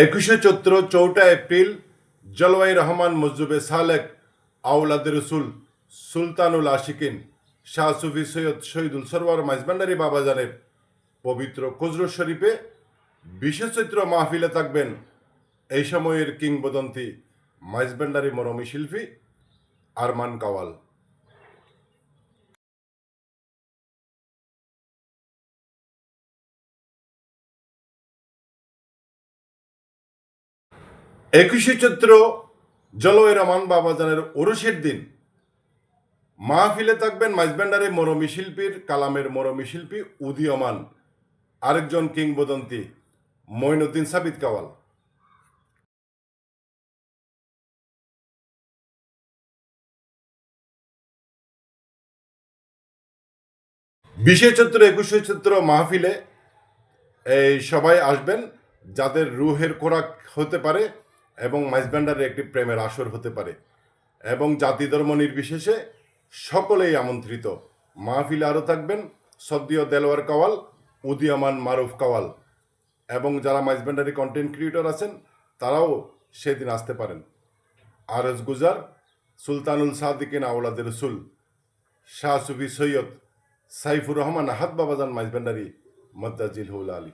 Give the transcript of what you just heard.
21শে চৈত্র 4 April জলওয়াই Rahman মজজুবে সালেক আওলাদ রসুল সুলতানুল আশিকিন শাহ সুফি সৈয়দ শহীদুল সরওয়ার মাইজভান্ডারী বাবাজানের পবিত্র কজরু শরীফে 20শে চৈত্র মাহফিলে থাকবেন এই সময়ের কিংবদন্তি মাইজভান্ডারী মরমী শিল্পী আরমান কাওয়াল। 21শে চৈত্র জলওয়াই রহমান বাবাজানের ওরসের দিন মাহফিলে থাকবেন মাইজভান্ডারী মরমী শিল্পীর কালামের মরমী শিল্পী উদীয়মান আরেকজন কিংবদন্তি মঈনুদ্দিন সাবিত কাওয়াল। 20শে চৈত্র 21শে চৈত্র মাহফিলে এই সবাই আসবেন যাদের রুহের খোরাক হতে পারে এবং মাইজভান্ডারের একটি প্রেমের আসর হতে পারে এবং জাতি ধর্ম নির্বিশেষে সকলেই আমন্ত্রিত। মাহফিলে আরও থাকবেন সদ্দীয় দেলোয়ার কাওয়াল, উদীয়মান মারুফ কাওয়াল এবং যারা মাইজভান্ডারী কন্টেন্ট ক্রিয়েটর আছেন তারাও সেদিন আসতে পারেন। আরজ গুজার সুলতানুল সাদিকিন আওলাদ রসুল শাহ সুফি সৈয়দ সাইফুর রহমান আহাদ বাবাজান মাইজভান্ডারী মদ্দাজিল হুল আলী।